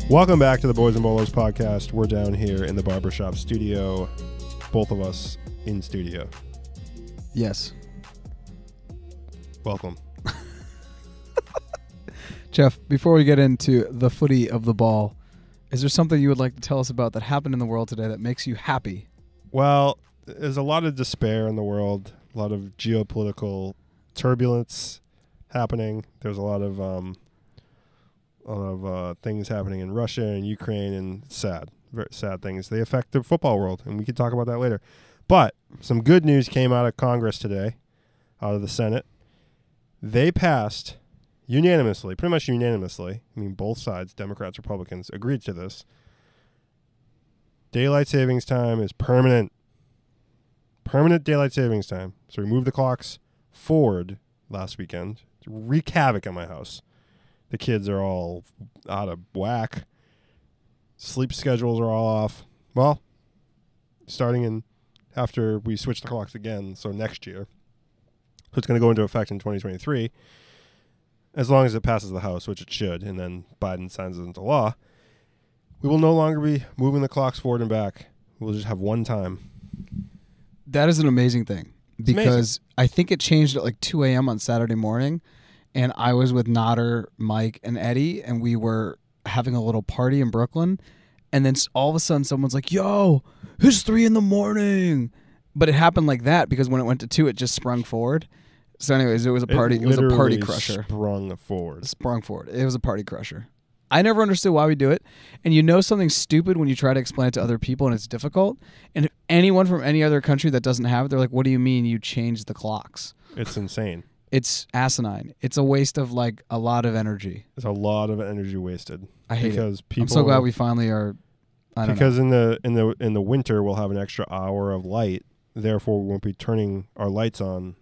Welcome back to the Boys and Bolos podcast. We're down here in the barbershop studio. Both of us in studio. Yes. Welcome. Jeff, before we get into the footy of the ball, is there something you would like to tell us about that happened in the world today that makes you happy? Well, there's a lot of despair in the world, a lot of geopolitical turbulence happening. There's a lot of things happening in Russia and Ukraine, and very sad things. They affect the football world, and we can talk about that later. But some good news came out of Congress today, out of the Senate. They passed unanimously, pretty much unanimously, I mean both sides, Democrats, Republicans, agreed to this. Daylight savings time is permanent. Permanent daylight savings time. So we moved the clocks forward last weekend to wreak havoc at my house. The kids are all out of whack. Sleep schedules are all off. Well, starting after we switch the clocks again, so next year. So it's going to go into effect in 2023, as long as it passes the House, which it should, and then Biden signs it into law. We will no longer be moving the clocks forward and back. We'll just have one time. That is an amazing thing, because I think it changed at like 2 a.m. on Saturday morning, and I was with Nodder, Mike, and Eddie, and we were having a little party in Brooklyn, and then all of a sudden someone's like, yo, it's 3 a.m. But it happened like that because when it went to 2, it just sprung forward. So anyways, it was a party. It was a party crusher. Sprung forward. It was a party crusher. I never understood why we do it. And you know something stupid when you try to explain it to other people and it's difficult. And if anyone from any other country that doesn't have it, they're like, what do you mean you changed the clocks? It's insane. It's asinine. It's a waste of like a lot of energy. There's a lot of energy wasted. I hate because it. People, I'm so glad we finally are. Because in the winter we'll have an extra hour of light. Therefore, we won't be turning our lights on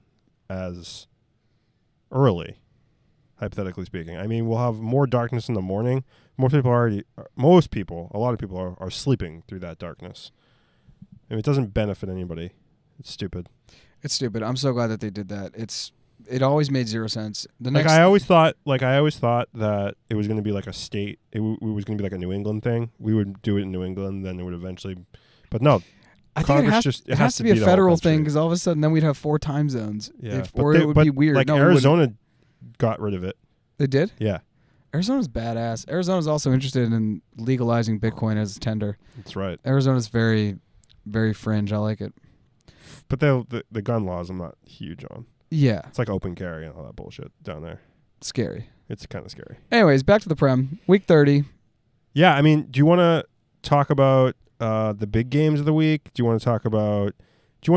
as early, hypothetically speaking. I mean, we'll have more darkness in the morning. A lot of people are sleeping through that darkness. And it doesn't benefit anybody. It's stupid. It's stupid. I'm so glad that they did that. It always made zero sense. I always thought that it was going to be like a state. It was going to be like a New England thing. We would do it in New England, then it would eventually. But no. I think it has to be a federal thing, because all of a sudden then we'd have 4 time zones. Yeah, it would be weird. Like Arizona got rid of it. They did? Yeah. Arizona's badass. Arizona's also interested in legalizing Bitcoin as tender. That's right. Arizona's very, very fringe. I like it. But the gun laws I'm not huge on. Yeah. It's like open carry and all that bullshit down there. Scary. It's kind of scary. Anyways, back to the Prem. Week 30. Yeah, I mean, do you want to talk about the big games of the week? Do you want to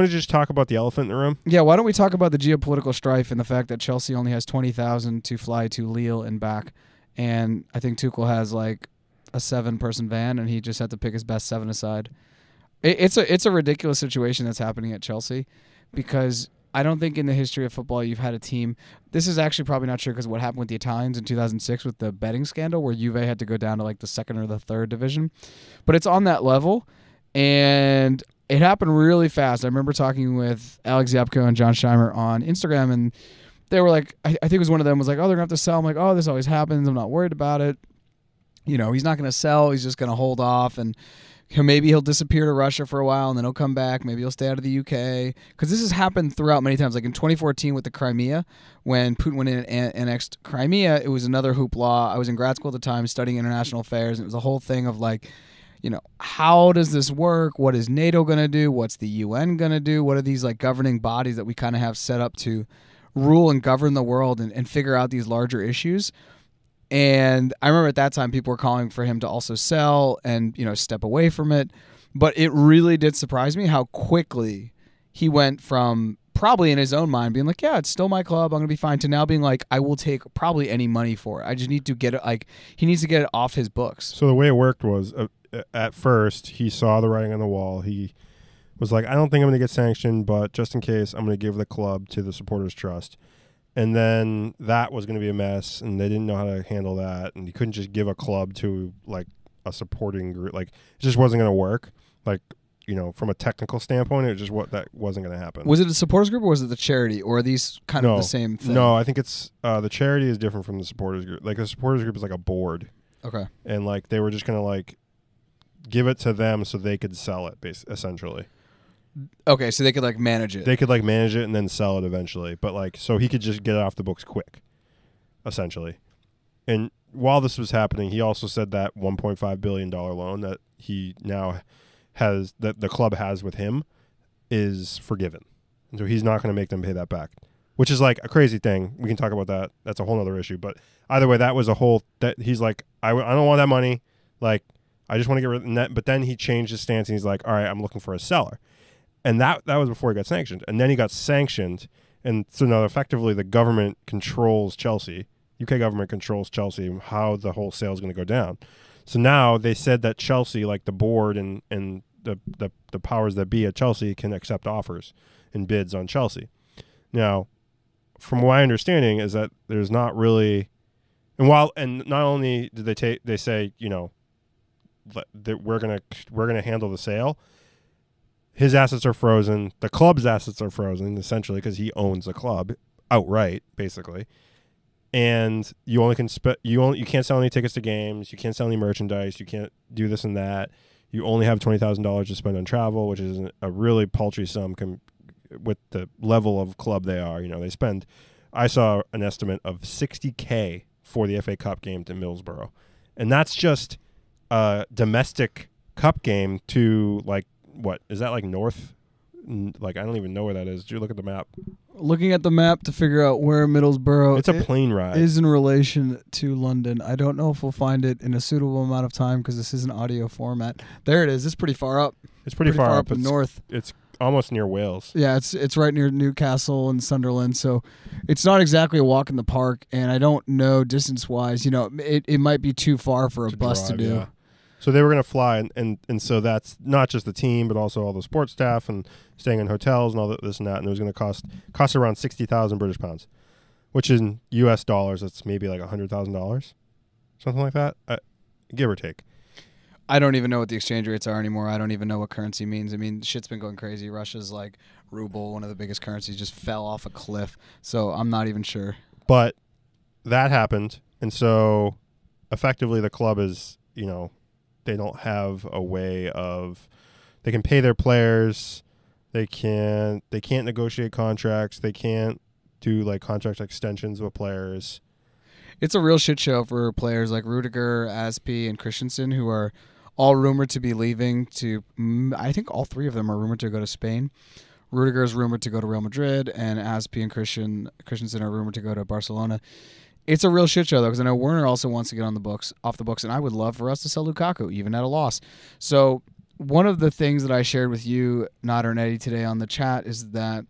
just talk about the elephant in the room? Yeah, why don't we talk about the geopolitical strife and the fact that Chelsea only has 20,000 to fly to Lille and back, and I think Tuchel has like a 7-person van, and he just had to pick his best 7 aside. It's a ridiculous situation that's happening at Chelsea, because I don't think in the history of football you've had a team. This is actually probably not true, because what happened with the Italians in 2006 with the betting scandal, where Juve had to go down to like the 2nd or the 3rd division. But it's on that level, and it happened really fast. I remember talking with Alex Yapko and John Scheimer on Instagram, and they were like, I think it was one of them was like, oh, they're going to have to sell. I'm like, oh, this always happens. I'm not worried about it. You know, he's not going to sell. He's just going to hold off, and maybe he'll disappear to Russia for a while, and then he'll come back. Maybe he'll stay out of the UK. Because this has happened throughout many times. Like in 2014 with the Crimea, when Putin went in and annexed Crimea, it was another hoopla. I was in grad school at the time studying international affairs, and it was a whole thing of like, you know, how does this work? What is NATO going to do? What's the UN going to do? What are these like governing bodies that we kind of have set up to rule and govern the world and figure out these larger issues? And I remember at that time people were calling for him to also sell and, you know, step away from it. But it really did surprise me how quickly he went from probably in his own mind being like, yeah, it's still my club, I'm going to be fine, to now being like, I will take probably any money for it. I just need to get it, like, he needs to get it off his books. So the way it worked was, at first, he saw the writing on the wall. He was like, I don't think I'm going to get sanctioned, but just in case, I'm going to give the club to the Supporters Trust. And then that was going to be a mess, and they didn't know how to handle that, and you couldn't just give a club to, like, a supporting group. Like, it just wasn't going to work. Like, you know, from a technical standpoint, it just that wasn't going to happen. Was it a supporters group or was it the charity, or are these kind of the same thing? No, I think it's the charity is different from the supporters group. Like, the supporters group is like a board. Okay. and like they were just gonna like give it to them so they could sell it, essentially. Okay, so they could like manage it. They could like manage it and then sell it eventually, but like so he could just get it off the books quick, essentially. And while this was happening, he also said that $1.5 billion loan that he now has, that the club has with him, is forgiven. And so he's not going to make them pay that back, which is like a crazy thing. We can talk about that. That's a whole other issue. But either way, that was a whole, that he's like, I don't want that money. Like, I just want to get rid of that. But then he changed his stance and he's like, all right, I'm looking for a seller. And that was before he got sanctioned. And then he got sanctioned. And so now effectively the government controls Chelsea. UK government controls Chelsea and how the whole sale is going to go down. So now they said that Chelsea, like the board and the powers that be at Chelsea, can accept offers and bids on Chelsea. Now, from my understanding is that there's not really, and not only did they say, you know, that we're gonna handle the sale. His assets are frozen. The club's assets are frozen essentially because he owns the club outright, basically. And you only can you can't sell any tickets to games. You can't sell any merchandise. You can't do this and that. You only have $20,000 to spend on travel, which is a really paltry sum with the level of club they are. You know, they spend. I saw an estimate of $60K for the FA Cup game to Middlesbrough, and that's just a domestic cup game to like what is that like north? Like I don't even know where that is. Did you look at the map? Looking at the map to figure out where Middlesbrough it's a plane ride is in relation to London. I don't know if we'll find it in a suitable amount of time because this is an audio format. There it is. It's pretty far up. It's pretty far up north. It's almost near Wales. Yeah, it's right near Newcastle and Sunderland, so it's not exactly a walk in the park. And I don't know distance wise. You know, it might be too far for a bus to do. Yeah. So they were going to fly, and so that's not just the team, but also all the sports staff and staying in hotels and all this and that. And it was going to cost around 60,000 British pounds, which in U.S. dollars, that's maybe like $100,000, something like that, give or take. I don't even know what the exchange rates are anymore. I don't even know what currency means. I mean, shit's been going crazy. Russia's like ruble, one of the biggest currencies, just fell off a cliff. So I'm not even sure. But that happened, and so effectively the club is, you know, they don't have a way of, they can pay their players, they can't negotiate contracts, they can't do like contract extensions with players. It's a real shit show for players like Rudiger, Aspi, and Christensen, who are all rumored to be leaving to, I think all three of them are rumored to go to Spain. Rudiger is rumored to go to Real Madrid, and Aspi and Christensen are rumored to go to Barcelona. It's a real shit show, though, because I know Werner also wants to get off the books, and I would love for us to sell Lukaku, even at a loss. So one of the things that I shared with you, Nader and Eddie, today on the chat is that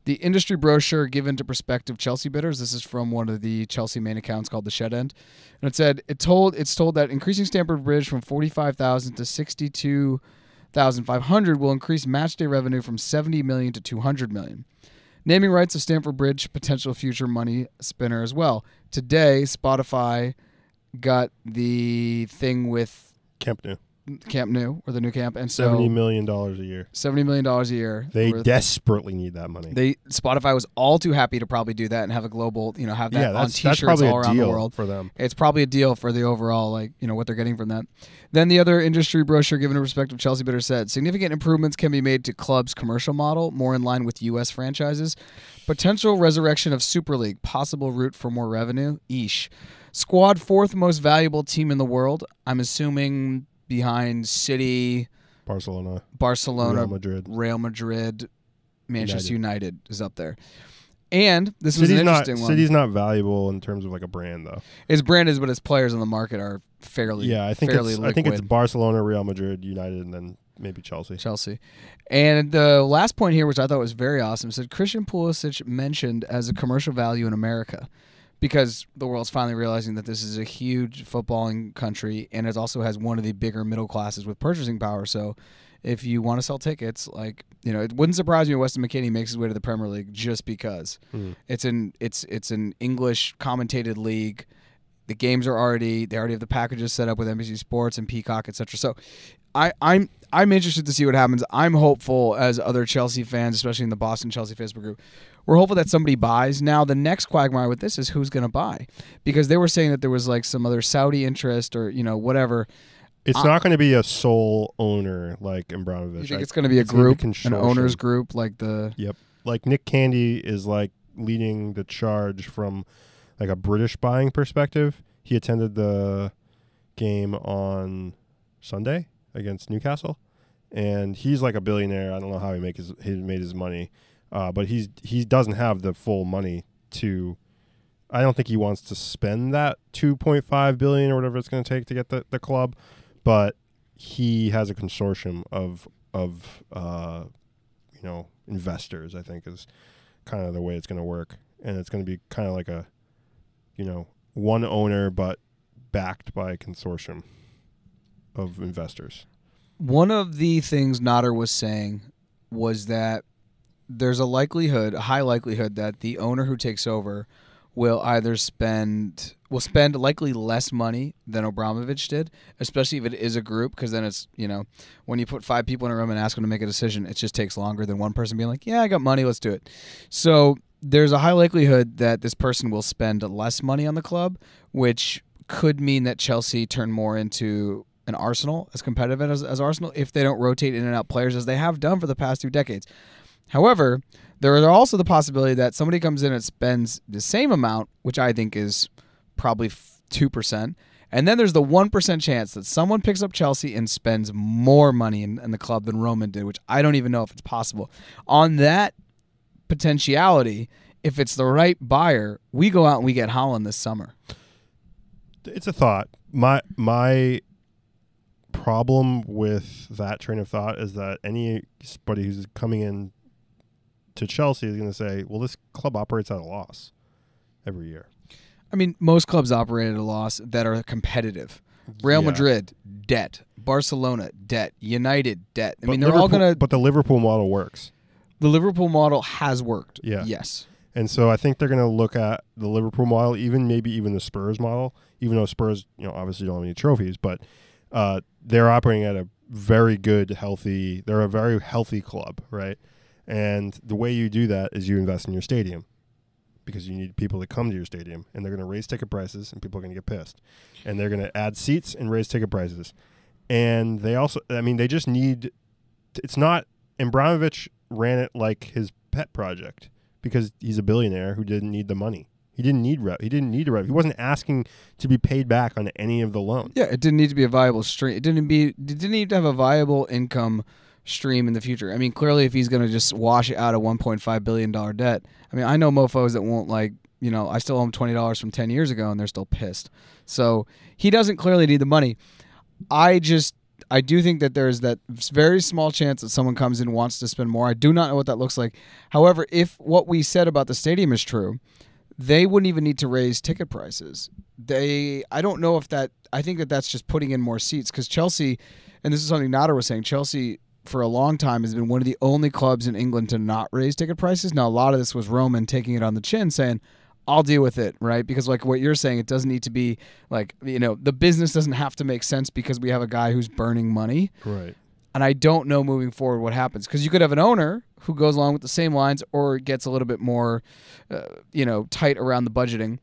the industry brochure given to prospective Chelsea bidders, this is from one of the Chelsea main accounts called The Shed End, and it's told that increasing Stamford Bridge from 45,000 to 62,500 will increase matchday revenue from 70 million to 200 million. Naming rights of Stamford Bridge, potential future money spinner as well. Today, Spotify got the thing with Camp Nou, or the new camp, and so $70 million a year. $70 million a year. They desperately need that money. Spotify was all too happy to probably do that and have a global, have that on T-shirts all around the world for them. It's probably a deal for the overall, what they're getting from that. Then the other industry brochure given to prospective Chelsea bidder said significant improvements can be made to club's commercial model, more in line with U.S. franchises. Potential resurrection of Super League, possible route for more revenue. Eesh. Squad fourth most valuable team in the world. I'm assuming behind City, Barcelona, Real Madrid, Manchester United is up there. And this was an interesting one. City's not valuable in terms of like a brand, though. Its brand is, but its players on the market are fairly I think it's Barcelona, Real Madrid, United, and then maybe Chelsea. And the last point here, which I thought was very awesome, said Christian Pulisic mentioned as a commercial value in America, because the world's finally realizing that this is a huge footballing country, and it also has one of the bigger middle classes with purchasing power. So if you want to sell tickets, it wouldn't surprise me if Weston McKennie makes his way to the Premier League just because it's an English commentated league. The games they already have the packages set up with NBC Sports and Peacock, etc. So I'm interested to see what happens. I'm hopeful, as other Chelsea fans, especially in the Boston Chelsea Facebook group, we're hopeful that somebody buys. Now, the next quagmire with this is who's going to buy, because they were saying that there was like some other Saudi interest or whatever. It's not going to be a sole owner like Abramovich. You think it's going to be a group, an owners group, like the... Yep. Like Nick Candy is like leading the charge from like a British buying perspective. He attended the game on Sunday against Newcastle, and he's like a billionaire. I don't know how he made his money, but he doesn't have the full money to... I don't think he wants to spend that $2.5 billion or whatever it's going to take to get the club, but he has a consortium of investors, I think, is kind of the way it's going to work. And it's going to be kind of like a, one owner, but backed by a consortium of investors. One of the things Nader was saying was that there's a high likelihood that the owner who takes over will either spend likely less money than Abramovich did, especially if it is a group, because then it's, when you put 5 people in a room and ask them to make a decision, it just takes longer than one person being like, yeah, I got money, let's do it. So there's a high likelihood that this person will spend less money on the club, which could mean that Chelsea turn more into an Arsenal, as competitive as Arsenal, if they don't rotate in and out players as they have done for the past 2 decades. However, there is also the possibility that somebody comes in and spends the same amount, which I think is probably 2%, and then there's the 1% chance that someone picks up Chelsea and spends more money in the club than Roman did, which I don't even know if it's possible. On that potentiality, if it's the right buyer, we go out and we get Haaland this summer. It's a thought. My problem with that train of thought is that anybody who's coming in to Chelsea is going to say, well, this club operates at a loss every year. I mean, most clubs operate at a loss that are competitive. Real Madrid, debt. Barcelona, debt. United, debt. I mean, they're all going to... But the Liverpool model works. The Liverpool model has worked. Yeah. Yes. And so I think they're going to look at the Liverpool model, maybe even the Spurs model, even though Spurs, obviously don't have any trophies, but they're operating at a very good, they're a very healthy club, right? And the way you do that is you invest in your stadium, because you need people to come to your stadium, and they're going to raise ticket prices, and people are going to get pissed. And they're going to add seats and raise ticket prices. And they also, they just need, it's not, Abramovich ran it like his pet project because he's a billionaire who didn't need the money. He didn't need rev. He wasn't asking to be paid back on any of the loans. Yeah, it didn't need to be a viable stream. It didn't need to have a viable income stream in the future. I mean, clearly, if he's going to just wash it out a $1.5 billion debt, I know mofos that won't I still owe him $20 from 10 years ago, and they're still pissed. So he doesn't clearly need the money. I do think that there's that very small chance that someone comes in and wants to spend more. I do not know what that looks like. However, if what we said about the stadium is true, they wouldn't even need to raise ticket prices. I don't know if that, I think that that's just putting in more seats, because Chelsea, and this is something Nader was saying, Chelsea for a long time has been one of the only clubs in England to not raise ticket prices. Now, a lot of this was Roman taking it on the chin, saying, I'll deal with it, right? Because like what you're saying, it doesn't need to be like, the business doesn't have to make sense because we have a guy who's burning money. Right. And I don't know moving forward what happens, because you could have an owner who goes along with the same lines or gets a little bit more, tight around the budgeting.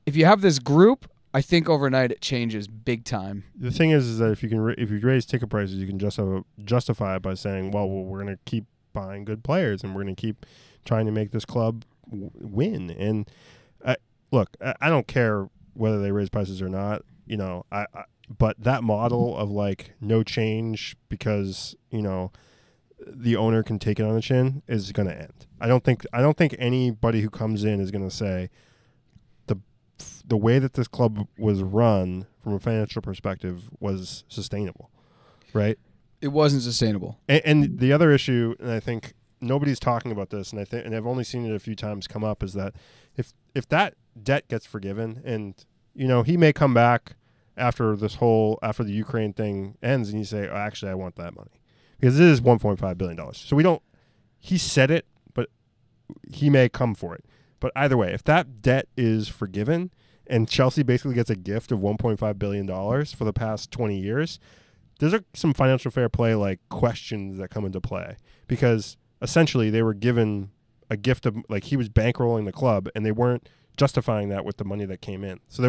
If you have this group, I think overnight it changes big time. The thing is that if you raise ticket prices, you can justify it by saying, well, we're going to keep buying good players and we're going to keep trying to make this club win. And look, I don't care whether they raise prices or not. But that model of like no change because the owner can take it on the chin is going to end. I don't think anybody who comes in is going to say the way that this club was run from a financial perspective was sustainable, right? It wasn't sustainable. And the other issue, and I think nobody's talking about this, and I've only seen it a few times come up, is that if that debt gets forgiven, and he may come back after the Ukraine thing ends, and you say, oh, actually, I want that money, because it is $1.5 billion. So he said it, but he may come for it. But either way, if that debt is forgiven and Chelsea basically gets a gift of $1.5 billion for the past 20 years, there's some financial fair play like questions that come into play, because essentially they were given a gift of, like, he was bankrolling the club and they weren't justifying that with the money that came in. So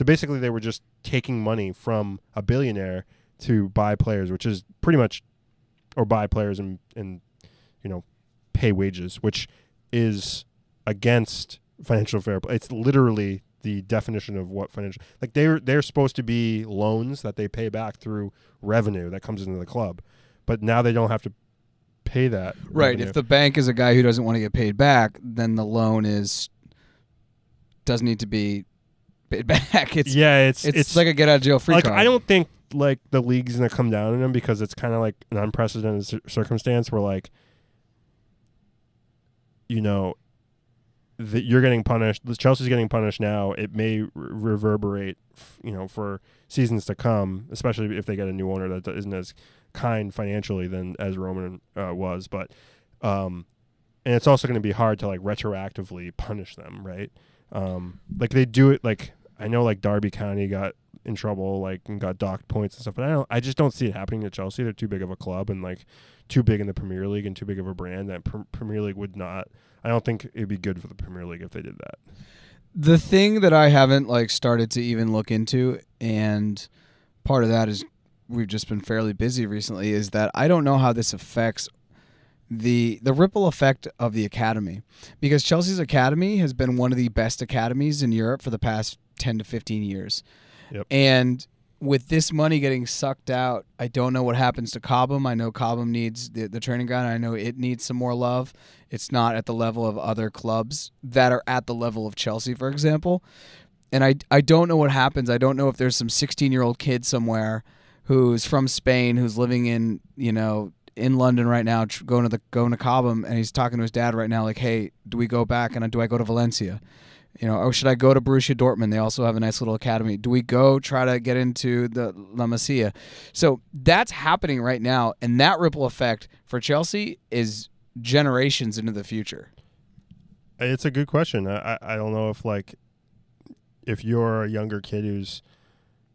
basically they were just taking money from a billionaire to buy players, which is pretty much, or buy players and pay wages, which is against financial fair play. It's literally the definition of what financial, like, they're supposed to be loans that they pay back through revenue that comes into the club, but now they don't have to pay that. Right. revenue. If the bank is a guy who doesn't want to get paid back, then the loan doesn't need to be paid back. It's like a get out of jail free card. I don't think like the league's gonna come down on them, because it's kind of like an unprecedented circumstance where, like, that you're getting punished. Chelsea's getting punished now. It may reverberate, for seasons to come, especially if they get a new owner that isn't as kind financially than as Roman was. But and it's also going to be hard to like retroactively punish them, right? Like they do it. Like I know, like Derby County got in trouble, like, and got docked points and stuff. But I just don't see it happening to Chelsea. They're too big of a club and like too big in the Premier League and too big of a brand that Premier League would not. I don't think it'd be good for the Premier League if they did that. The thing that I haven't like started to even look into, and part of that is we've just been fairly busy recently, is that I don't know how this affects the ripple effect of the academy, because Chelsea's academy has been one of the best academies in Europe for the past 10 to 15 years. Yep. And with this money getting sucked out, I don't know what happens to Cobham. I know Cobham needs the training ground. I know it needs some more love. It's not at the level of other clubs that are at the level of Chelsea, for example. And I don't know what happens. I don't know if there's some 16-year-old kid somewhere who's from Spain, who's living in London right now, going to Cobham, and he's talking to his dad right now, like, hey, do we go back and do I go to Valencia? Or should I go to Borussia Dortmund? They also have a nice little academy. Do we go try to get into the La Masia? So that's happening right now, and that ripple effect for Chelsea is generations into the future. It's a good question. I don't know if you're a younger kid who's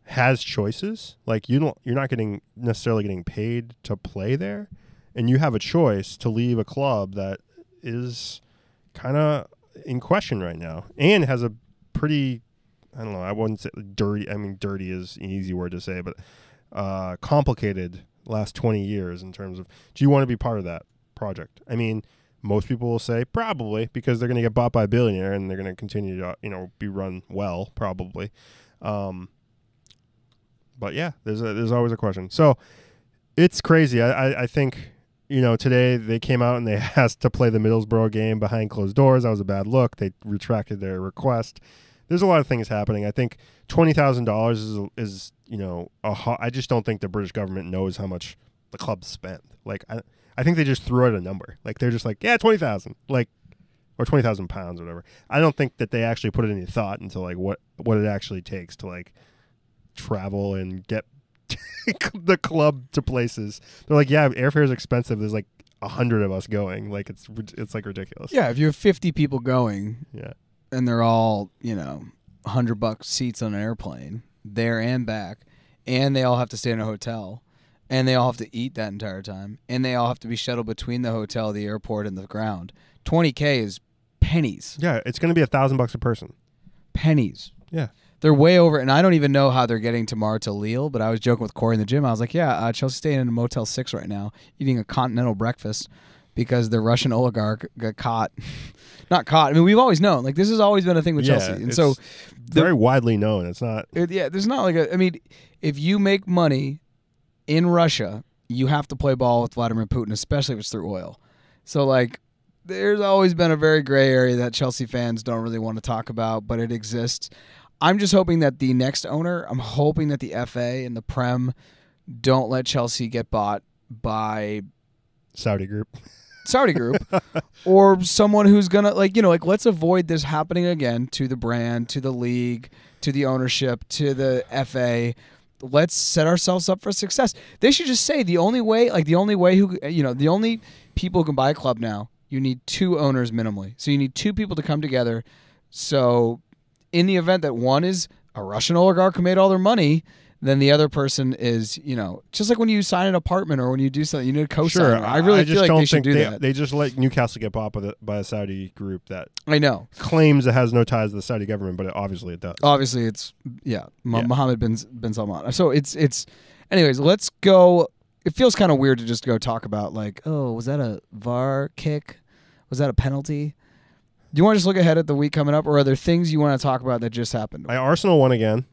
has choices, like you're not necessarily getting paid to play there, and you have a choice to leave a club that is kind of in question right now and has a pretty, I don't know, I wouldn't say dirty. I mean, dirty is an easy word to say, but complicated last 20 years in terms of, do you want to be part of that project? I mean, most people will say probably, because they're going to get bought by a billionaire and they're going to continue to, be run well, probably. But yeah, there's always a question. So it's crazy. I think, today they came out and they asked to play the Middlesbrough game behind closed doors. That was a bad look. They retracted their request. There's a lot of things happening. I think $20,000 is I just don't think the British government knows how much the club spent. Like I think they just threw out a number. Like they're just like, yeah, 20,000, like, or 20,000 pounds or whatever. I don't think that they actually put any thought into like what it actually takes to like travel and get the club to places. They're like, yeah, airfare is expensive. There's like 100 of us going. Like it's like ridiculous. Yeah, if you have 50 people going, yeah, and they're all $100 seats on an airplane there and back, and they all have to stay in a hotel, and they all have to eat that entire time, and they all have to be shuttled between the hotel, the airport, and the ground. $20K is pennies. Yeah, it's going to be $1,000 a person. Pennies. Yeah. They're way over, and I don't even know how they're getting tomorrow to Lille, but I was joking with Corey in the gym. I was like, yeah, Chelsea's staying in a Motel 6 right now, eating a continental breakfast because the Russian oligarch got caught. Not caught. I mean, we've always known. Like, this has always been a thing with Chelsea. And so very widely known. It's not. There's not like I mean, if you make money in Russia, you have to play ball with Vladimir Putin, especially if it's through oil. So, like, there's always been a very gray area that Chelsea fans don't really want to talk about, but it exists. I'm just hoping that the next owner, I'm hoping that the FA and the Prem don't let Chelsea get bought by Saudi group or someone who's going to let's avoid this happening again to the brand, to the league, to the ownership, to the FA. Let's set ourselves up for success. They should just say the only people who can buy a club now, you need two owners minimally. So you need two people to come together. So in the event that one is a Russian oligarch who made all their money, then the other person is, just like when you sign an apartment or when you do something, you need a co-signer. Sure, I really just feel like don't they should think do that. They just let Newcastle get bought by a Saudi group that I know claims it has no ties to the Saudi government, but obviously it does. Obviously, it's Mohammed bin Salman. So it's. Anyways, let's go. It feels kind of weird to just go talk about like, oh, was that a VAR kick? Was that a penalty? Do you want to just look ahead at the week coming up, or are there things you want to talk about that just happened? Arsenal won again.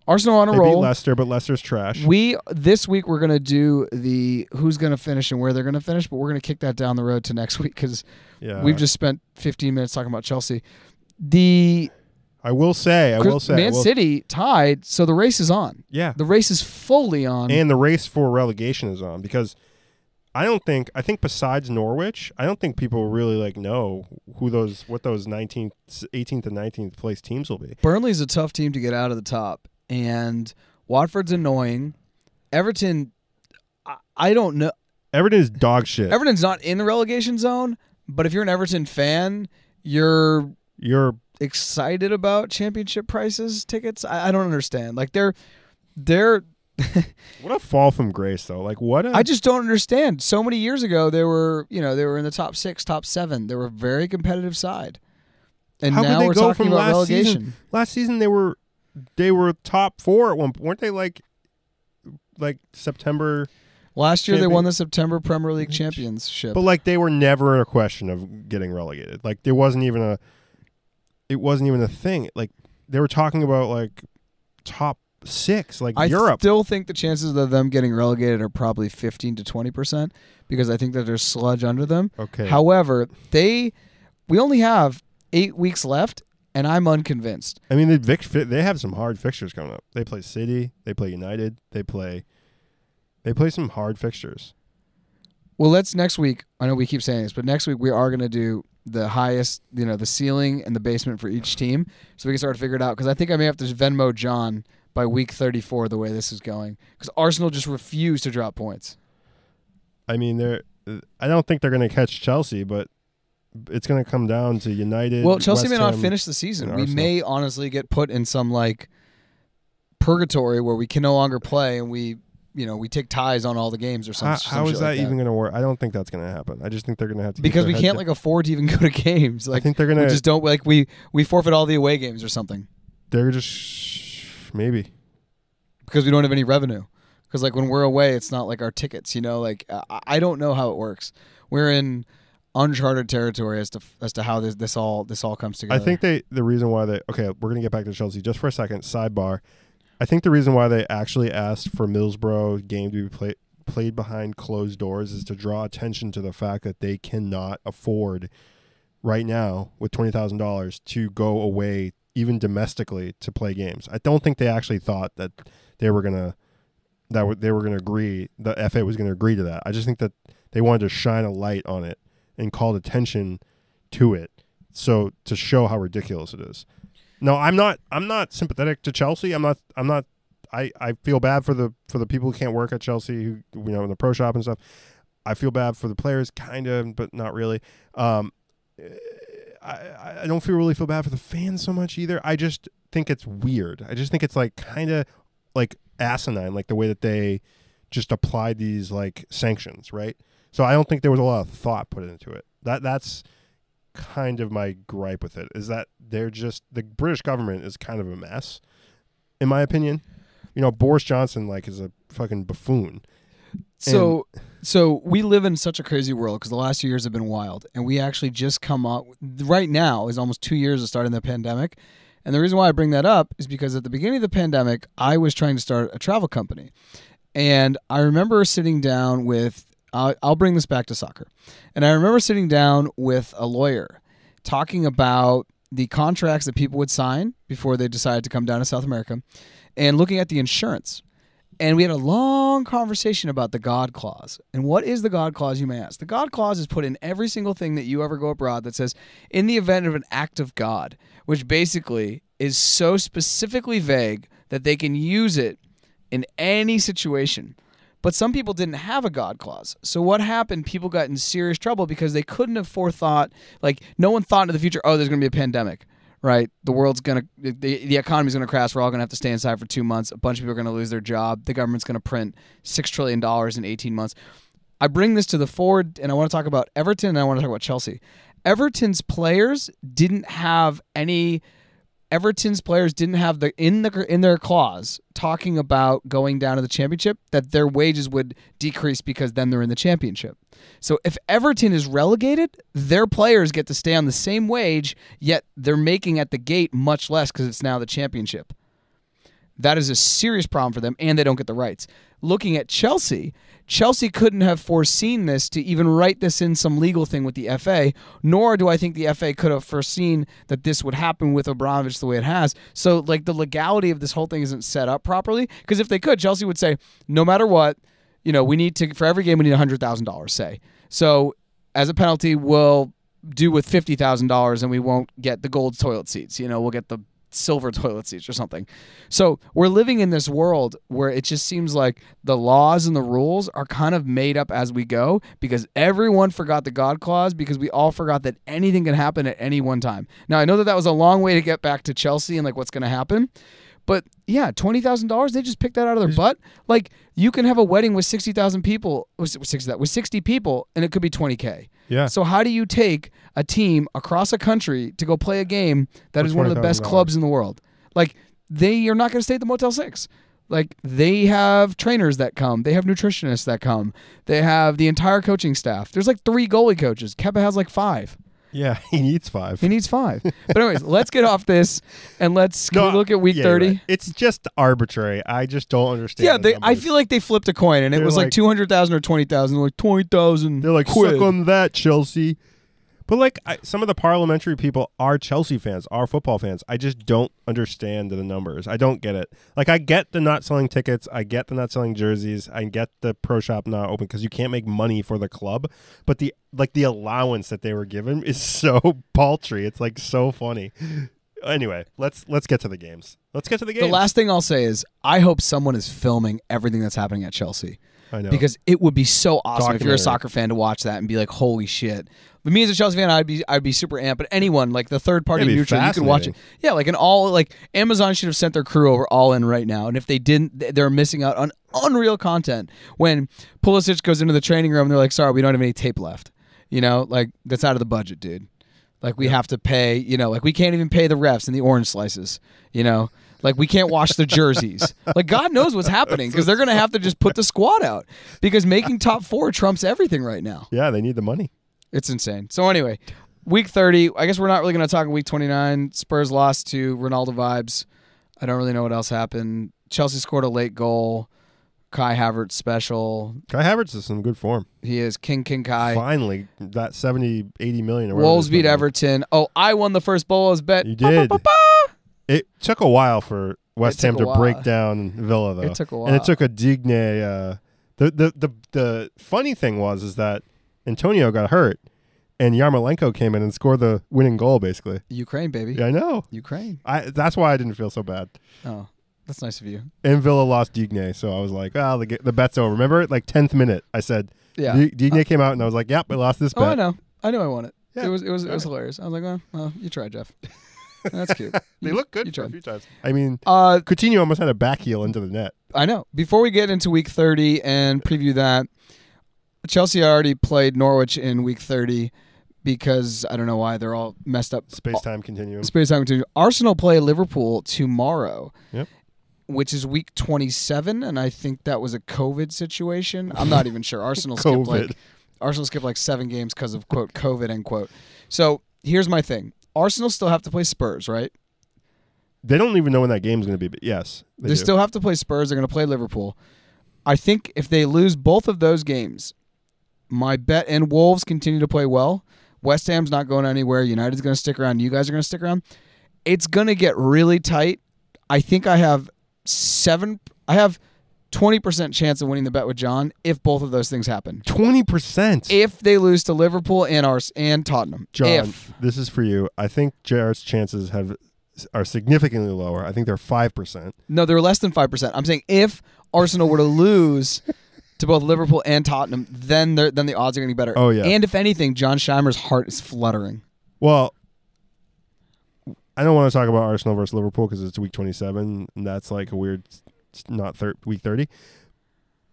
Arsenal on a They roll. beat Leicester, but Leicester's trash. This week we're gonna do the who's gonna finish and where they're gonna finish, but we're gonna kick that down the road to next week because we've just spent 15 minutes talking about Chelsea. I will say, Man City tied, so the race is on. Yeah, the race is fully on, and the race for relegation is on because I think besides Norwich, I don't think people really know what those 18th and 19th place teams will be. Burnley's a tough team to get out of the top. And Watford's annoying. Everton, I don't know. Everton is dog shit. Everton's not in the relegation zone, but if you're an Everton fan, you're excited about championship prices tickets. I don't understand. Like they're what a fall from grace though. I just don't understand. So many years ago they were in the top 6, top 7. They were a very competitive side. And how now could they we're go talking from about last relegation. Season? Last season they were top 4 at one point. Weren't they like September? Last year they won the September Premier League championship. But they were never in a question of getting relegated. There wasn't even a thing. They were talking about top 6, Europe. I still think the chances of them getting relegated are probably 15 to 20% because I think that there's sludge under them. Okay. However, we only have 8 weeks left. And I'm unconvinced. I mean, they have some hard fixtures coming up. They play City. They play United. They play some hard fixtures. Well, next week. I know we keep saying this, but next week we are going to do the highest, the ceiling and the basement for each team, so we can start to figure it out. Because I think I may have to Venmo John by week 34 the way this is going. Because Arsenal just refused to drop points. I mean, I don't think they're going to catch Chelsea, but it's going to come down to United. Well, Chelsea West may not Ham, finish the season. We Arsenal. may honestly get put in some purgatory where we can no longer play and we take ties on all the games or something. How is that even going to work? I don't think that's going to happen. I just think they're going to have to because we can't afford to even go to games. I think they're going to we just don't we forfeit all the away games or something. They're just maybe because we don't have any revenue. Because when we're away, it's not like our tickets. I don't know how it works. We're in uncharted territory as to how this all comes together. I think the reason why we're going to get back to Chelsea just for a second. Sidebar. I think the reason why they actually asked for Middlesbrough game to be played behind closed doors is to draw attention to the fact that they cannot afford right now with $20,000 to go away even domestically to play games. I don't think they actually thought that they were going to agree. The FA was going to agree to that. I just think that they wanted to shine a light on it and called attention to it, so to show how ridiculous it is. No, I'm not sympathetic to Chelsea. I feel bad for the people who can't work at Chelsea, who in the pro shop and stuff. I feel bad for the players, kind of, but not really. I don't really feel bad for the fans so much either. I just think it's weird. I just think it's kind of asinine, the way that they just applied these sanctions, right? So I don't think there was a lot of thought put into it. That's kind of my gripe with it, is that the British government is kind of a mess, in my opinion. Boris Johnson is a fucking buffoon. So we live in such a crazy world because the last few years have been wild, and we actually just come up right now is almost 2 years of starting the pandemic. And the reason why I bring that up is because at the beginning of the pandemic, I was trying to start a travel company, and I remember sitting down with. I'll bring this back to soccer. And I remember sitting down with a lawyer talking about the contracts that people would sign before they decided to come down to South America and looking at the insurance. And we had a long conversation about the God clause. And what is the God clause, you may ask? The God clause is put in every single thing that you ever go abroad that says, in the event of an act of God, which basically is so specifically vague that they can use it in any situation. But some people didn't have a God clause. So what happened? People got in serious trouble because they couldn't have forethought. No one thought into the future, oh, there's going to be a pandemic, right? The world's going to, the economy's going to crash. We're all going to have to stay inside for 2 months. A bunch of people are going to lose their job. The government's going to print $6 trillion in 18 months. I bring this to the forward, and I want to talk about Everton, and I want to talk about Chelsea. Everton's players didn't have in their clause talking about going down to the championship that their wages would decrease because then they're in the championship. So if Everton is relegated, their players get to stay on the same wage, yet they're making at the gate much less because it's now the championship. That is a serious problem for them, and they don't get the rights. Looking at Chelsea couldn't have foreseen this to even write this in some legal thing with the FA, nor do I think the FA could have foreseen that this would happen with Abramovich the way it has. So, like, the legality of this whole thing isn't set up properly, because if they could, Chelsea would say, no matter what, we need to, for every game, we need $100,000, say. So, as a penalty, we'll do with $50,000 and we won't get the gold toilet seats. We'll get the silver toilet seats or something. So we're living in this world where it just seems like the laws and the rules are kind of made up as we go because everyone forgot the God clause because we all forgot that anything can happen at any one time. Now, I know that was a long way to get back to Chelsea and like what's going to happen. But yeah, $20,000, they just picked that out of their butt. Like, you can have a wedding with 60,000 people, with 60 people, and it could be $20K. Yeah. So how do you take a team across a country to go play a game that is one of the best clubs in the world? Like, they are not going to stay at the Motel 6. Like, they have trainers that come. They have nutritionists that come. They have the entire coaching staff. There's like 3 goalie coaches. Kepa has like 5. Yeah, he needs 5. But anyways, let's get off this and let's look at week 30. Right. It's just arbitrary. I just don't understand. Yeah, I feel like they flipped a coin and it was like 200,000 or 20,000. Like 20,000. They're like, quid. suck on that, Chelsea. But like some of the parliamentary people are Chelsea fans, are football fans. I just don't understand the numbers. I don't get it. Like, I get the not selling tickets. I get the not selling jerseys. I get the pro shop not open because you can't make money for the club. But the allowance that they were given is so paltry. It's like so funny. Anyway, let's get to the games. The last thing I'll say is I hope someone is filming everything that's happening at Chelsea. I know. Because it would be so awesome if you're a soccer fan to watch that and be like, holy shit. With me as a Chelsea fan, I'd be super amped. But anyone, like the third party neutral, you can watch it. Yeah, like Amazon should have sent their crew over all in right now. And if they didn't, they're missing out on unreal content. When Pulisic goes into the training room, they're like, sorry, we don't have any tape left. Like, that's out of the budget, dude. Like, we have to pay, like we can't even pay the refs and the orange slices, Like, we can't wash the jerseys. Like, God knows what's happening because they're going to have to just put the squad out because making top 4 trumps everything right now. Yeah, they need the money. It's insane. So anyway, week 30, I guess we're not really going to talk in week 29. Spurs lost to Ronaldo vibes. I don't really know what else happened. Chelsea scored a late goal. Kai Havertz special. Kai Havertz is in good form. He is King Kai. Finally, that 70, 80 million. Or Wolves beat Everton. Oh, I won the first Bolos bet. You did. It took a while for West Ham to break down Villa, though. It took a while. And it took a Digne. The funny thing is that Antonio got hurt, and Yarmolenko came in and scored the winning goal, basically. Ukraine, baby. Yeah, I know. Ukraine. That's why I didn't feel so bad. Oh, that's nice of you. And Villa lost Digne, so I was like, the bet's over. Remember, like 10th minute, I said, yeah. Digne came out, and I was like, yep, I lost this bet. Oh, I know. I knew I won it. Yeah. It was hilarious. I was like, well, you tried, Jeff. That's cute. They look good for a few times. I mean, Coutinho almost had a back heel into the net. I know. Before we get into week 30 and preview that, Chelsea already played Norwich in week 30 because I don't know why they're all messed up. Space-time continuum. Arsenal play Liverpool tomorrow. Yep. Which is week 27, and I think that was a COVID situation. I'm not even sure. Arsenal skipped like 7 games because of, quote, COVID, end quote. So here's my thing. Arsenal still have to play Spurs, right? They don't even know when that game's going to be, but yes. They still have to play Spurs. They're going to play Liverpool. I think if they lose both of those games, my bet, and Wolves continue to play well, West Ham's not going anywhere. United's going to stick around. You guys are going to stick around. It's going to get really tight. I think I have 20% chance of winning the bet with John if both of those things happen. 20%? If they lose to Liverpool and Tottenham. John, this is for you. I think Jarrett's chances are significantly lower. I think they're 5%. No, they're less than 5%. I'm saying if Arsenal were to lose to both Liverpool and Tottenham, then the odds are going to be better. Oh, yeah. And if anything, John Scheimer's heart is fluttering. Well, I don't want to talk about Arsenal versus Liverpool because it's week 27, and that's like a weird, not week 30.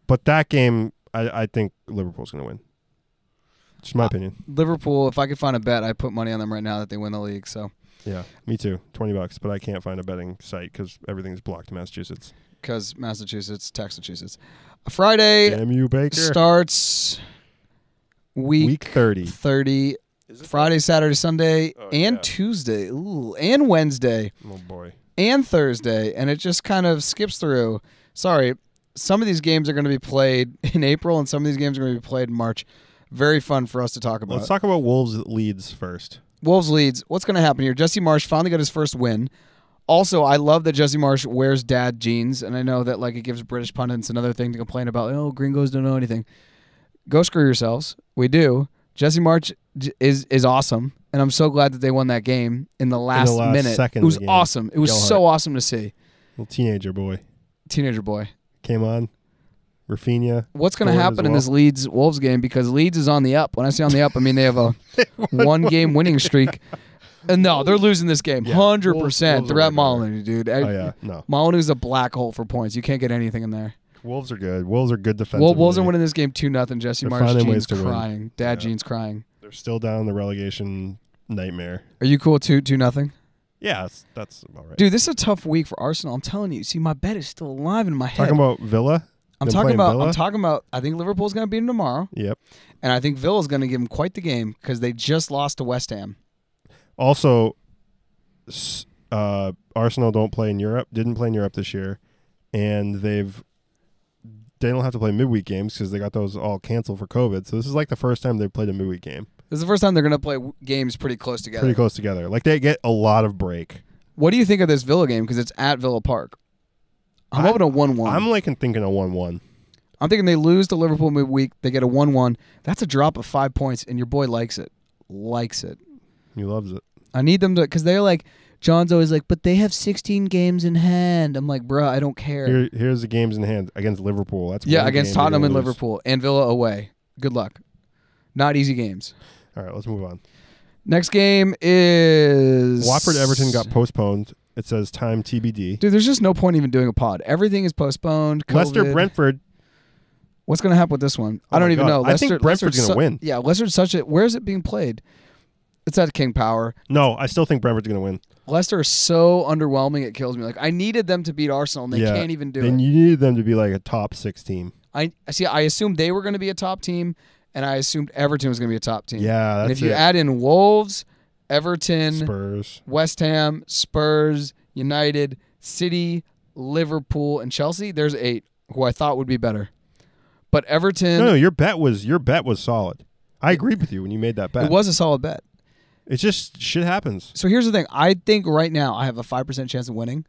But that game, I think Liverpool's going to win. Just my opinion. Liverpool, if I could find a bet, I'd put money on them right now that they win the league. So yeah, me too. $20, but I can't find a betting site because everything's blocked in Massachusetts. Because Massachusetts, Massachusetts. Friday Damn you, Baker. Starts week 30. Friday, Saturday, Sunday, and yeah. Tuesday. Ooh, and Wednesday. Oh, boy. And Thursday. And it just kind of skips through. Sorry, some of these games are going to be played in April, and some of these games are going to be played in March. Very fun for us to talk about. Let's talk about Wolves Leeds first. Wolves Leeds. What's going to happen here? Jesse Marsch finally got his first win. Also, I love that Jesse Marsch wears dad jeans, and I know that like it gives British pundits another thing to complain about. Oh, gringos don't know anything. Go screw yourselves. We do. Jesse Marsch is awesome, and I'm so glad that they won that game in the last minute. Second it was awesome. It was so awesome to see. Little teenager boy. Came on. Rafinha. What's going to happen in this Leeds-Wolves game? Because Leeds is on the up. When I say on the up, I mean they have a one-game winning streak. And no, they're losing this game. 100%. They're at Molyneux, dude. Oh, yeah. No. Molyneux's a black hole for points. You can't get anything in there. Wolves are good. Wolves are good defensively. Wolves are winning this game 2-0. Jesse Marsch Jean's crying. Win. Dad Jean's crying. They're still down the relegation nightmare. Are you cool 2-0? Yeah, that's about right. Dude, this is a tough week for Arsenal. I'm telling you. See, my bet is still alive in my head. Talking about Villa? I'm talking about I think Liverpool's going to beat him tomorrow. Yep. And I think Villa's going to give him quite the game because they just lost to West Ham. Also, Arsenal didn't play in Europe this year, and they don't have to play midweek games because they got those all canceled for COVID. So this is like the first time they've played a midweek game. This is the first time they're going to play games pretty close together. Like they get a lot of break. What do you think of this Villa game? Because it's at Villa Park. I'm hoping a 1-1. I'm thinking a 1-1. I'm thinking they lose to Liverpool midweek. They get a 1-1. That's a drop of 5 points, and your boy likes it. He loves it. I need them to, because they're like, John's always like, but they have 16 games in hand. I'm like, bruh, I don't care. Here's the games in hand against Liverpool. That's against Tottenham and Liverpool and Villa away. Good luck. Not easy games. All right, let's move on. Next game is Watford Everton got postponed. It says time TBD. Dude, there's just no point even doing a pod. Everything is postponed. COVID. Leicester Brentford. What's going to happen with this one? I don't even know. I think Brentford's going to win. Yeah, Leicester's where is it being played? It's at King Power. No, I still think Brentford's going to win. Leicester is so underwhelming, it kills me. Like, I needed them to beat Arsenal, and they can't even do it. And you needed them to be like a top 6 team. I assumed they were going to be a top team, and I assumed Everton was going to be a top team. Yeah, that's and if you add in Wolves, Everton, Spurs, West Ham, Spurs, United, City, Liverpool, and Chelsea, there's 8 who I thought would be better. But Everton... No, your bet was solid. I agreed with you when you made that bet. It was a solid bet. It's just shit happens. So here's the thing. I think right now I have a 5% chance of winning.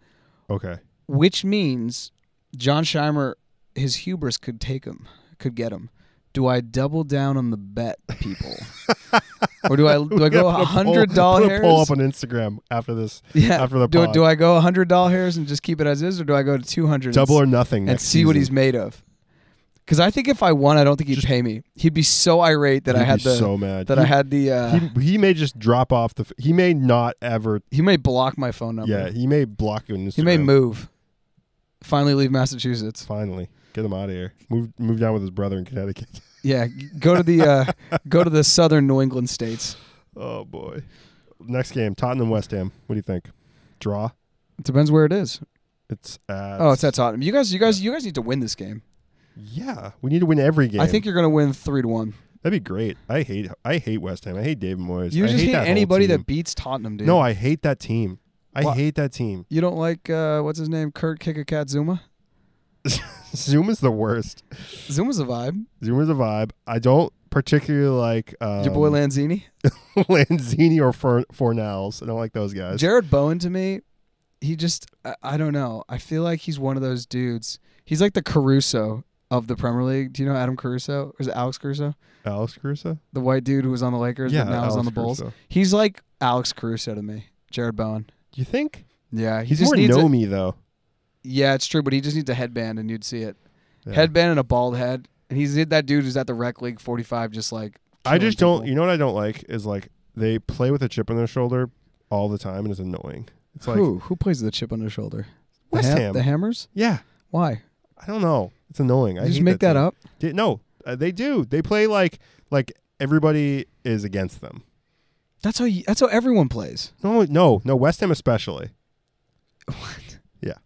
Okay. Which means John Scheimer, his hubris could get him. Do I double down on the bet, people? Or do I go $100 hairs? Pull up on Instagram after this. Yeah. After the pod. Do I go $100 hairs and just keep it as is, or do I go to 200? Double or nothing and see what he's made of? Because I think if I won, I don't think he'd pay me. He'd be so irate that so mad that I had the. He may just drop off the. He may not ever. He may block my phone number. Yeah, he may block you on Instagram. He may move. Finally, leave Massachusetts. Finally, get him out of here. Move down with his brother in Connecticut. Yeah, go to the southern New England states. Oh boy. Next game, Tottenham West Ham. What do you think? Draw? It depends where it is. It's at Tottenham. You guys need to win this game. Yeah, we need to win every game. I think you're going to win 3-1. That'd be great. I hate West Ham. I hate David Moyes. You just hate anybody that beats Tottenham, dude. No, I hate that team. I hate that team. You don't like what's his name? Kurt Kick-a-Cat Zuma? Zuma's the worst. Zuma's a vibe. I don't particularly like your boy Lanzini? Lanzini or Fornals. I don't like those guys. Jared Bowen, to me, he just I don't know. I feel like he's one of those dudes. He's like the Caruso of the Premier League. Do you know Adam Caruso? Or is it Alex Caruso? Alex Caruso? The white dude who was on the Lakers but now is on the Bulls. Caruso. He's like Alex Caruso to me. Jared Bowen. You think? Yeah. He's more Nomi, though. Yeah, it's true, but he just needs a headband and you'd see it. Yeah. Headband and a bald head. And he's that dude who's at the Rec League 45 just like I just don't... You know what I don't like is like they play with a chip on their shoulder all the time, and it's annoying. It's like Who plays with a chip on their shoulder? West Ham. The Hammers? Yeah. Why? I don't know. It's annoying. Did you just make that up? No, they do. They play like everybody is against them. That's how everyone plays. No. West Ham especially. What? Yeah,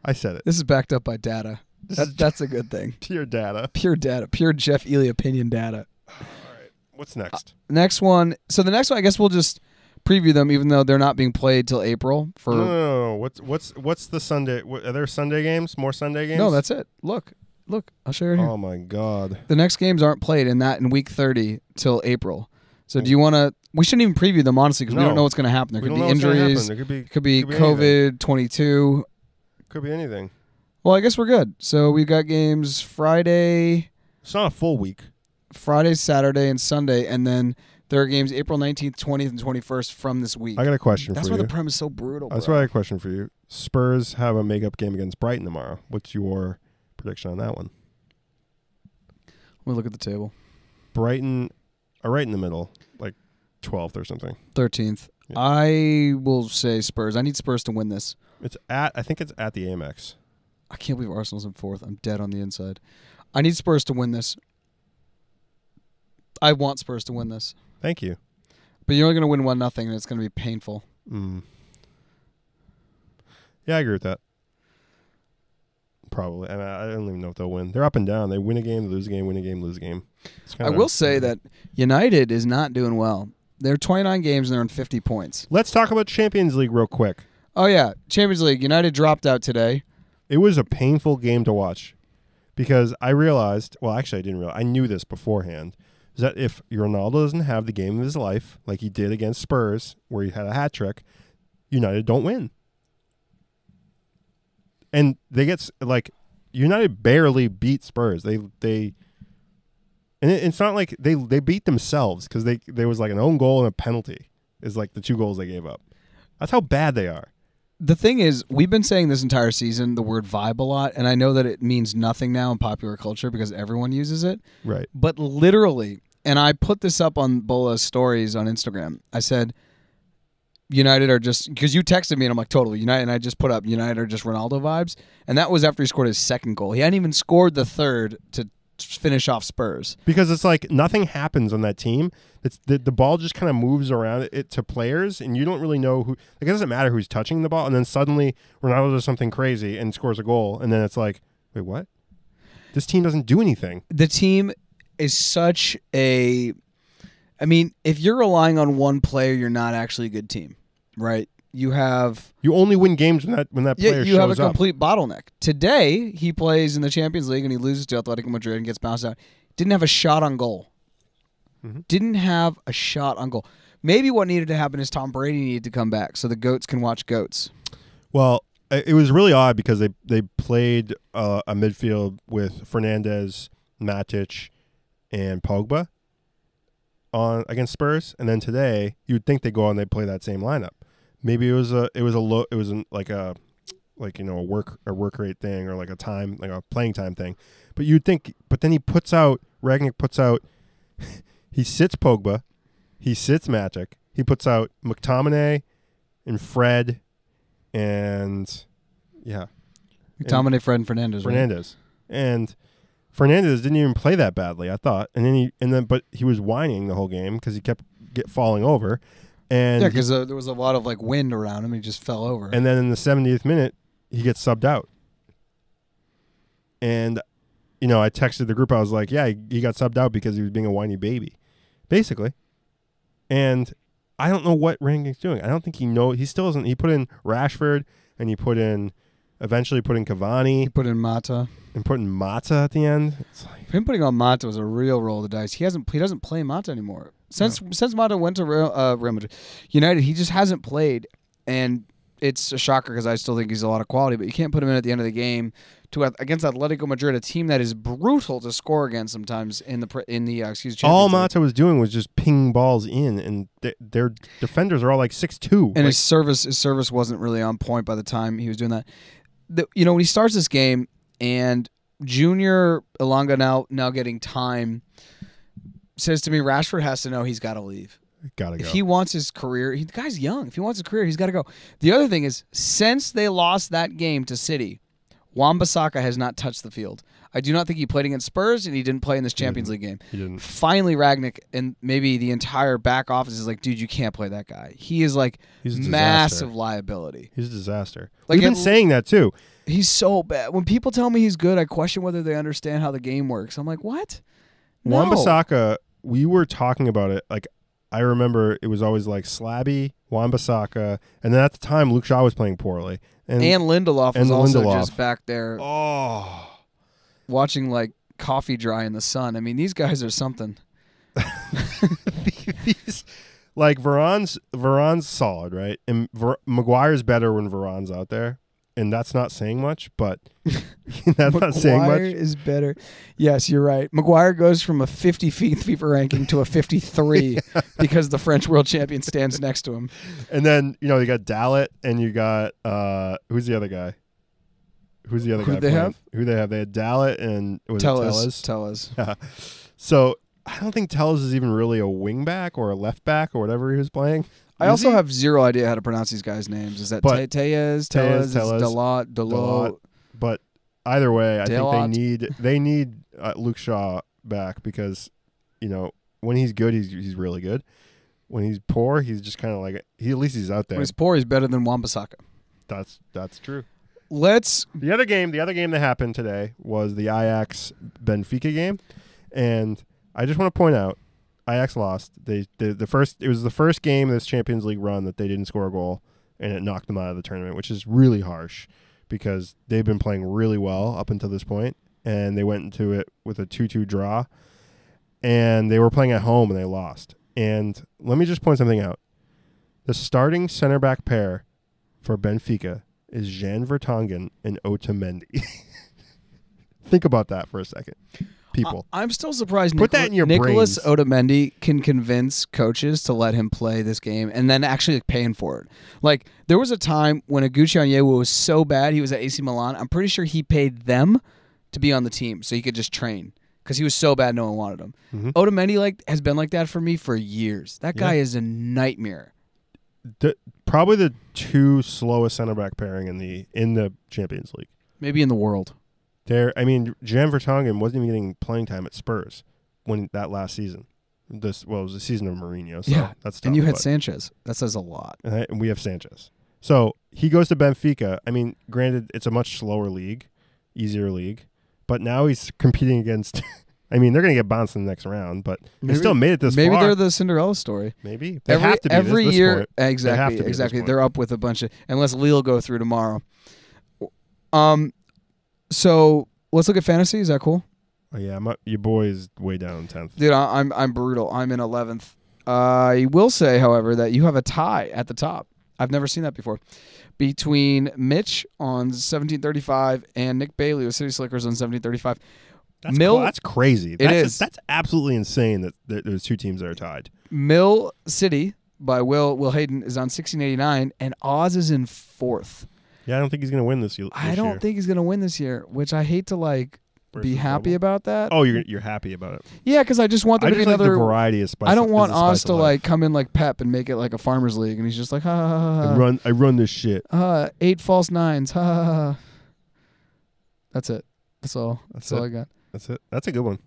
I said it. This is backed up by data. That's a good thing. Pure data. Pure data. Pure Jeff Elie opinion data. All right. What's next? Next one. So the next one, I guess we'll just preview them, even though they're not being played till April. No. What's the Sunday? Are there Sunday games? More Sunday games? No, that's it. Look. I'll show you here. Oh my God. The next games aren't played in week 30 till April. So do you want to? We shouldn't even preview them honestly because we don't know what's going to happen. There could be injuries. There could be COVID-22. Could be anything. Well, I guess we're good. So we've got games Friday. It's not a full week. Friday, Saturday, and Sunday, and then there are games April 19th, 20th, and 21st from this week. I got a question for you. That's why the Prem is so brutal. That's why I have a question for you. Spurs have a makeup game against Brighton tomorrow. What's your prediction on that one? Let me look at the table. Brighton are right in the middle, like 12th or something. 13th. Yeah. I will say Spurs. I need Spurs to win this. I think it's at the Amex. I can't believe Arsenal's in 4th. I'm dead on the inside. I need Spurs to win this. I want Spurs to win this. Thank you. But you're only going to win 1-0, and it's going to be painful. Yeah, I agree with that. Probably. I mean, I don't even know if they'll win. They're up and down. They win a game, lose a game, win a game, lose a game. I will say that United is not doing well. They're 29 games and they're on 50 points. Let's talk about Champions League real quick. Oh, yeah. Champions League. United dropped out today. It was a painful game to watch because I realized, well, actually I didn't realize, I knew this beforehand, is that if Ronaldo doesn't have the game of his life, like he did against Spurs, where he had a hat trick, United don't win. And they get, like, United barely beat Spurs. And it's not like they beat themselves because there was like an own goal and a penalty is like the 2 goals they gave up. That's how bad they are. The thing is, we've been saying this entire season the word vibe a lot, and I know that it means nothing now in popular culture because everyone uses it. Right. But literally, and I put this up on Bola's stories on Instagram, I said, United are just, because you texted me and I'm like, totally, United, and I just put up United are just Ronaldo vibes, and that was after he scored his 2nd goal. He hadn't even scored the 3rd to finish off Spurs. Because it's like nothing happens on that team. It's the ball just kind of moves around it to players, and you don't really know who. Like, it doesn't matter who's touching the ball, and then suddenly Ronaldo does something crazy and scores a goal, and then it's like, wait, what? This team doesn't do anything. The team is such a. I mean, if you're relying on one player, you're not actually a good team, right? You only win games when that player shows up. You have a complete bottleneck. Today, he plays in the Champions League and he loses to Atletico Madrid and gets bounced out. Didn't have a shot on goal. Mm-hmm. Didn't have a shot on goal. Maybe what needed to happen is Tom Brady needed to come back so the GOATs can watch GOATs. Well, it was really odd because they played a midfield with Fernandes, Matic, and Pogba against Spurs, and then today you would think they go out and they play that same lineup. Maybe it was a work rate thing or like a playing time thing. But you'd think, but then Rangnick puts out he sits Pogba, he sits Matic, he puts out McTominay and Fred and McTominay, Fred, and Fernandes. Right? And Fernandes didn't even play that badly, I thought. But he was whining the whole game because he kept falling over. And because there was a lot of like wind around him. He just fell over. And then in the 70th minute, he gets subbed out. And, I texted the group. I was like, yeah, he got subbed out because he was being a whiny baby, basically. And I don't know what Rangnick's doing. I don't think he knows. He still doesn't. He put in Rashford, and eventually put in Cavani. He put in Mata. And putting Mata at the end. It's like, him putting on Mata was a real roll of the dice. He doesn't play Mata anymore. Since Mata went to Real Madrid, United, he just hasn't played, and it's a shocker because I still think he's a lot of quality. But you can't put him in at the end of the game against Atletico Madrid, a team that is brutal to score against sometimes in the Champions all League. Mata was doing was just pinging balls in, and their defenders are all like 6'2". And his service wasn't really on point by the time he was doing that. When he starts this game and Junior Elanga now getting time. Says to me, Rashford has to know he's got to leave. Gotta go. If he wants his career, the guy's young. If he wants his career, he's got to go. The other thing is, since they lost that game to City, Wan-Bissaka has not touched the field. I do not think he played against Spurs, and he didn't play in this Champions League game. He didn't. Finally, Ragnick and maybe the entire back office is like, dude, you can't play that guy. He is like He's a massive disaster. Liability. He's a disaster. Like, We've been saying that too. He's so bad. When people tell me he's good, I question whether they understand how the game works. I'm like, what? No. Wan-Bissaka, we were talking about it. Like, I remember it was always like Slabby, Wan-Bissaka, and then at the time Luke Shaw was playing poorly. And Lindelof was also just back there watching like coffee dry in the sun. I mean, these guys are something. Like Varane's solid, right? And Maguire's better when Varane's out there. And that's not saying much, but that's not saying much. Maguire is better. Yes, you're right. Maguire goes from a 55th FIFA ranking to a 53 because the French world champion stands next to him. And then, you got Dallet and you got, who's the other guy? Who's the other guy? Who they have? They had Dallet and Tellez. Yeah. So I don't think Tellez is even really a wing back or a left back or whatever he was playing. I also have zero idea how to pronounce these guys' names. Is that Tellez, Dalot? But either way, I think they need Luke Shaw back because, when he's good, he's really good. When he's poor, he's just kind of like at least he's out there. When he's poor, he's better than Wan-Bissaka. That's true. The other game that happened today was the Ajax Benfica game, and I just want to point out Ajax lost. It was the first game of this Champions League run that they didn't score a goal, and it knocked them out of the tournament, which is really harsh because they've been playing really well up until this point, and they went into it with a 2-2 draw, and they were playing at home and they lost. And let me just point something out. The starting center back pair for Benfica is Jan Vertonghen and Otamendi. Think about that for a second. People. I'm still surprised that in your Nicolas brains. Otamendi can convince coaches to let him play this game and then actually paying for it. Like, there was a time when Aguchi Onyewu was so bad, he was at AC Milan. I'm pretty sure he paid them to be on the team so he could just train because he was so bad no one wanted him. Mm-hmm. Otamendi has been like that for me for years. That guy is a nightmare. Probably the two slowest center back pairing in the Champions League. Maybe in the world. Jan Vertonghen wasn't even getting playing time at Spurs when that last season. It was the season of Mourinho. So that's tough, and you had Sanchez. That says a lot. And we have Sanchez. So he goes to Benfica. I mean, granted, it's a much slower league, easier league, but now he's competing against. I mean, they're going to get bounced in the next round, but they still made it this far. Maybe they're the Cinderella story. Maybe they have to be every this year. Point. Exactly. They're up with a bunch of unless Lille go through tomorrow. So let's look at fantasy. Is that cool? Oh yeah, your boy is way down in 10th. Dude, I'm brutal. I'm in 11th. I will say, however, that you have a tie at the top. I've never seen that before. Between Mitch on 1735 and Nick Bailey with City Slickers on 1735. That's crazy. Is. That's absolutely insane that there's two teams that are tied. Mill City by Will Hayden is on 1689, and Oz is in 4th. Yeah, I don't think he's going to win this year. I don't think he's going to win this year, which I hate to be happy about that. Oh, you're happy about it. Yeah, because I just want there to be another. The variety of spice. I don't want Oz to come in like Pep and make it like a farmers league, and he's just like, ha ha ha ha. I run this shit. 8 false 9s. Ha ha ha. That's it. That's all. That's all I got. That's it. That's a good one.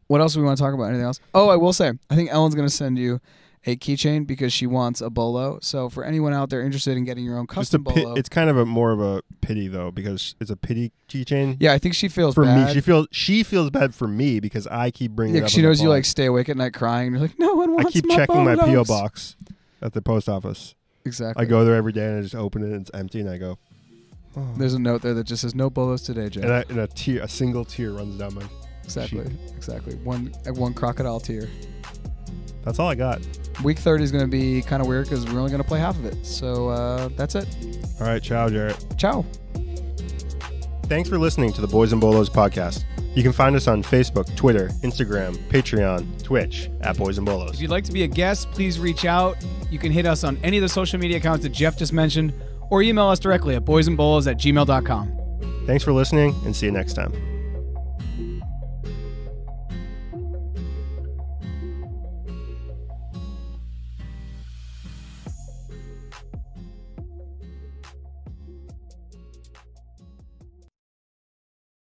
What else do we want to talk about? Anything else? Oh, I will say, I think Ellen's going to send you a keychain because she wants a bolo. So for anyone out there interested in getting your own custom bolo, it's kind of more of a pity though because it's a pity keychain. Yeah, I think she feels for bad. me. She feels bad for me because I keep bringing. Yeah, she knows you stay awake at night crying. And you're like, no one wants. I keep checking my PO box at the post office. Exactly. I go there every day and I just open it and it's empty and I go. Oh. There's a note there that just says no bolos today, Jeff. And a single tear runs down my. Exactly. One crocodile tear. That's all I got. Week 30 is going to be kind of weird because we're only going to play half of it. So that's it. All right. Ciao, Jarrett. Ciao. Thanks for listening to the Boys and Bolos podcast. You can find us on Facebook, Twitter, Instagram, Patreon, Twitch at Boys and Bolos. If you'd like to be a guest, please reach out. You can hit us on any of the social media accounts that Jeff just mentioned or email us directly at boysandbolos@gmail.com. Thanks for listening and see you next time.